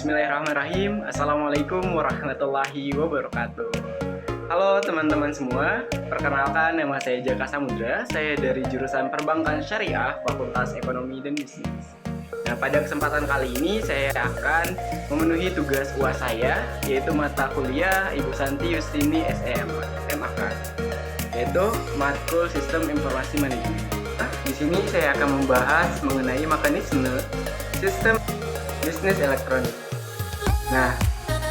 Bismillahirrahmanirrahim. Assalamualaikum warahmatullahi wabarakatuh. Halo teman-teman semua, perkenalkan nama saya Jaka Samudra. Saya dari jurusan Perbankan Syariah, Fakultas Ekonomi dan Bisnis. Nah, pada kesempatan kali ini saya akan memenuhi tugas UAS saya, yaitu mata kuliah Ibu Santi Yustini SEM, MAK, yaitu Matkul Sistem Informasi Manajemen. Nah, di sini saya akan membahas mengenai mekanisme sistem bisnis elektronik. Nah,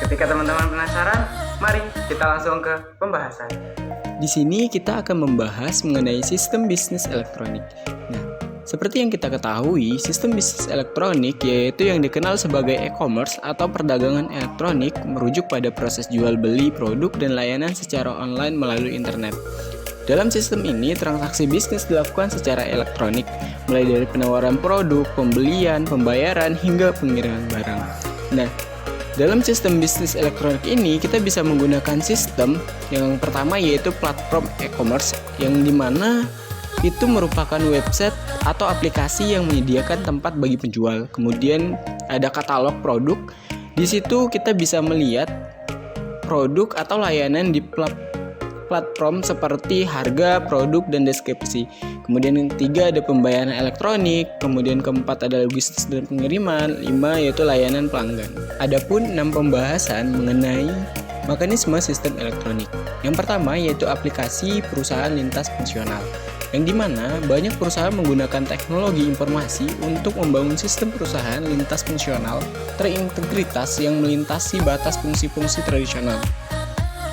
ketika teman-teman penasaran, mari kita langsung ke pembahasan. Di sini kita akan membahas mengenai sistem bisnis elektronik. Nah, seperti yang kita ketahui, sistem bisnis elektronik yaitu yang dikenal sebagai e-commerce atau perdagangan elektronik merujuk pada proses jual beli produk dan layanan secara online melalui internet. Dalam sistem ini, transaksi bisnis dilakukan secara elektronik, mulai dari penawaran produk, pembelian, pembayaran, hingga pengiriman barang. Nah, dalam sistem bisnis elektronik ini, kita bisa menggunakan sistem yang pertama yaitu platform e-commerce, yang dimana itu merupakan website atau aplikasi yang menyediakan tempat bagi penjual. Kemudian ada katalog produk. Di situ kita bisa melihat produk atau layanan di platform seperti harga, produk, dan deskripsi. Kemudian yang ketiga ada pembayaran elektronik. Kemudian keempat ada logistik dan pengiriman. 5 yaitu layanan pelanggan. Adapun 6 pembahasan mengenai mekanisme sistem elektronik. Yang pertama yaitu aplikasi perusahaan lintas fungsional, yang dimana banyak perusahaan menggunakan teknologi informasi untuk membangun sistem perusahaan lintas fungsional terintegritas yang melintasi batas fungsi-fungsi tradisional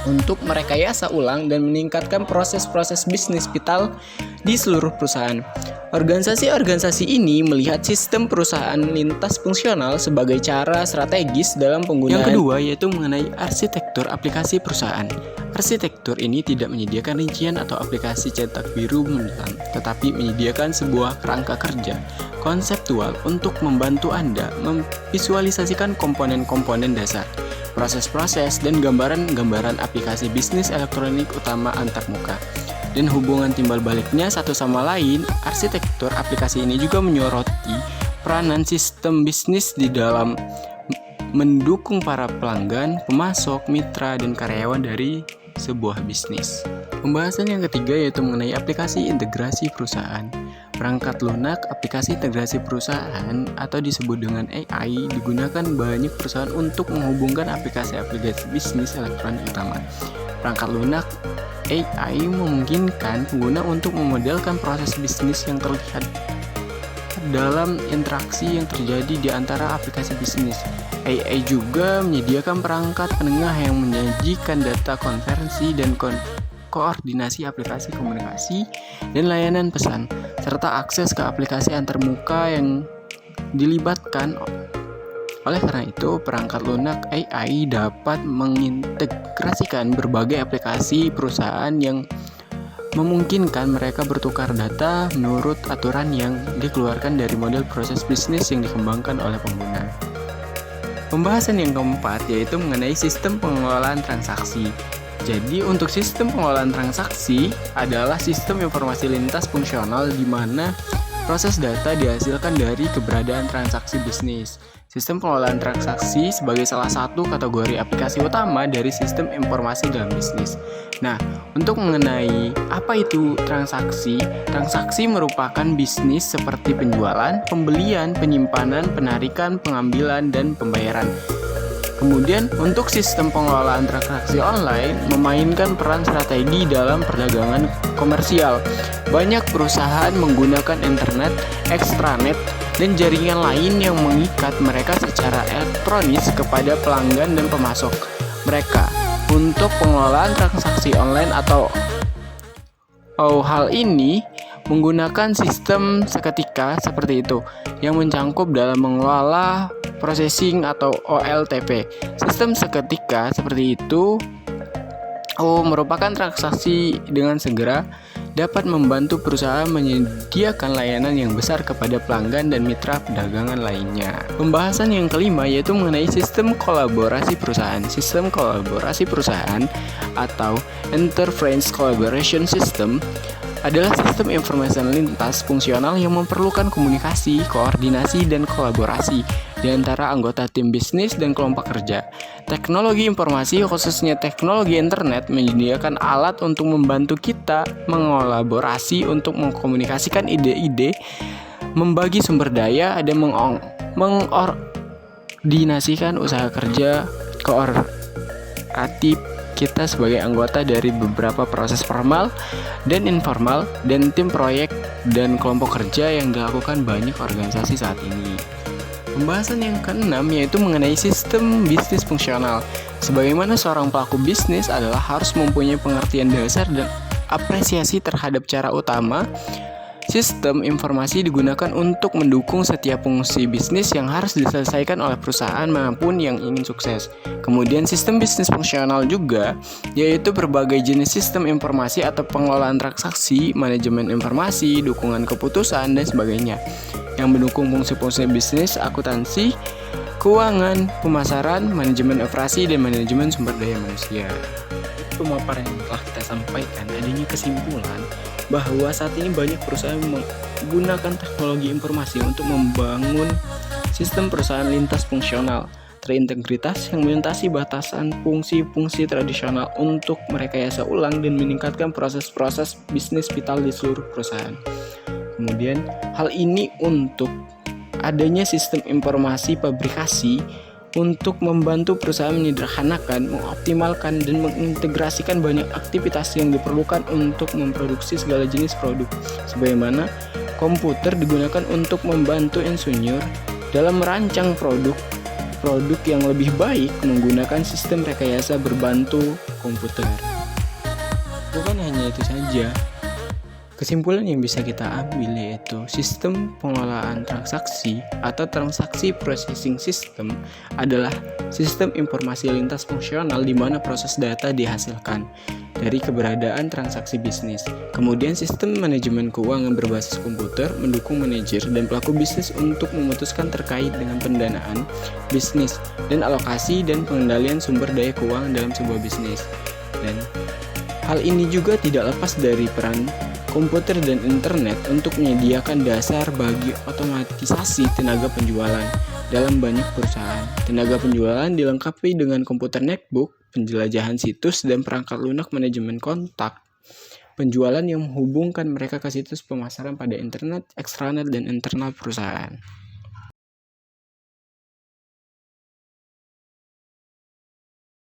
untuk merekayasa ulang dan meningkatkan proses-proses bisnis vital di seluruh perusahaan. Organisasi-organisasi ini melihat sistem perusahaan lintas fungsional sebagai cara strategis dalam penggunaan. Yang kedua yaitu mengenai arsitektur aplikasi perusahaan. Arsitektur ini tidak menyediakan rincian atau aplikasi cetak biru mendalam, tetapi menyediakan sebuah kerangka kerja konseptual untuk membantu Anda memvisualisasikan komponen-komponen dasar, proses-proses, dan gambaran-gambaran aplikasi bisnis elektronik utama antarmuka. Dan hubungan timbal baliknya satu sama lain, arsitektur aplikasi ini juga menyoroti peranan sistem bisnis di dalam mendukung para pelanggan, pemasok, mitra, dan karyawan dari sebuah bisnis. Pembahasan yang ketiga yaitu mengenai aplikasi integrasi perusahaan. Perangkat lunak aplikasi integrasi perusahaan atau disebut dengan AI digunakan banyak perusahaan untuk menghubungkan aplikasi-aplikasi bisnis elektronik utama. Perangkat lunak AI memungkinkan pengguna untuk memodelkan proses bisnis yang terlihat dalam interaksi yang terjadi di antara aplikasi bisnis. AI juga menyediakan perangkat penengah yang menyajikan data konversi dan koordinasi aplikasi komunikasi dan layanan pesan, serta akses ke aplikasi antarmuka yang dilibatkan. Oleh karena itu, perangkat lunak AI dapat mengintegrasikan berbagai aplikasi perusahaan yang memungkinkan mereka bertukar data menurut aturan yang dikeluarkan dari model proses bisnis yang dikembangkan oleh pengguna. Pembahasan yang keempat yaitu mengenai sistem pengelolaan transaksi. Jadi untuk sistem pengelolaan transaksi adalah sistem informasi lintas fungsional di mana proses data dihasilkan dari keberadaan transaksi bisnis. Sistem pengelolaan transaksi sebagai salah satu kategori aplikasi utama dari sistem informasi dalam bisnis. Nah, untuk mengenai apa itu transaksi, transaksi merupakan bisnis seperti penjualan, pembelian, penyimpanan, penarikan, pengambilan, dan pembayaran. Kemudian, untuk sistem pengelolaan transaksi online memainkan peran strategi dalam perdagangan komersial. Banyak perusahaan menggunakan internet, extranet, dan jaringan lain yang mengikat mereka secara elektronis kepada pelanggan dan pemasok mereka untuk pengelolaan transaksi online atau hal ini menggunakan sistem seketika seperti itu yang mencangkup dalam mengelola processing atau OLTP. Sistem seketika seperti itu merupakan transaksi dengan segera dapat membantu perusahaan menyediakan layanan yang besar kepada pelanggan dan mitra perdagangan lainnya. Pembahasan yang kelima yaitu mengenai sistem kolaborasi perusahaan. Sistem kolaborasi perusahaan atau Enterprise Collaboration System adalah sistem informasi lintas fungsional yang memerlukan komunikasi, koordinasi, dan kolaborasi di antara anggota tim bisnis dan kelompok kerja. Teknologi informasi, khususnya teknologi internet, menyediakan alat untuk membantu kita mengolaborasi untuk mengkomunikasikan ide-ide, membagi sumber daya, dan mengordinasikan usaha kerja kooperatif kita sebagai anggota dari beberapa proses formal dan informal dan tim proyek dan kelompok kerja yang dilakukan banyak organisasi saat ini. Pembahasan yang keenam yaitu mengenai sistem bisnis fungsional. Sebagaimana seorang pelaku bisnis adalah harus mempunyai pengertian dasar dan apresiasi terhadap cara utama sistem informasi digunakan untuk mendukung setiap fungsi bisnis yang harus diselesaikan oleh perusahaan manapun yang ingin sukses. Kemudian sistem bisnis fungsional juga, yaitu berbagai jenis sistem informasi atau pengelolaan transaksi, manajemen informasi, dukungan keputusan, dan sebagainya, yang mendukung fungsi-fungsi bisnis, akuntansi, keuangan, pemasaran, manajemen operasi, dan manajemen sumber daya manusia. Pemaparan yang telah kita sampaikan, adanya kesimpulan bahwa saat ini banyak perusahaan menggunakan teknologi informasi untuk membangun sistem perusahaan lintas fungsional terintegritas yang melintasi batasan fungsi-fungsi tradisional untuk merekayasa ulang dan meningkatkan proses-proses bisnis vital di seluruh perusahaan. Kemudian hal ini untuk adanya sistem informasi pabrikasi untuk membantu perusahaan menyederhanakan, mengoptimalkan, dan mengintegrasikan banyak aktivitas yang diperlukan untuk memproduksi segala jenis produk. Sebagaimana komputer digunakan untuk membantu insinyur dalam merancang produk yang lebih baik menggunakan sistem rekayasa berbantu komputer. Bukan hanya itu saja. Kesimpulan yang bisa kita ambil yaitu sistem pengelolaan transaksi atau transaksi processing system adalah sistem informasi lintas fungsional di mana proses data dihasilkan dari keberadaan transaksi bisnis. Kemudian sistem manajemen keuangan berbasis komputer mendukung manajer dan pelaku bisnis untuk memutuskan terkait dengan pendanaan bisnis dan alokasi dan pengendalian sumber daya keuangan dalam sebuah bisnis. Dan hal ini juga tidak lepas dari peran komputer dan internet untuk menyediakan dasar bagi otomatisasi tenaga penjualan dalam banyak perusahaan. Tenaga penjualan dilengkapi dengan komputer netbook, penjelajahan situs, dan perangkat lunak manajemen kontak penjualan yang menghubungkan mereka ke situs pemasaran pada internet, ekstranet, dan internal perusahaan.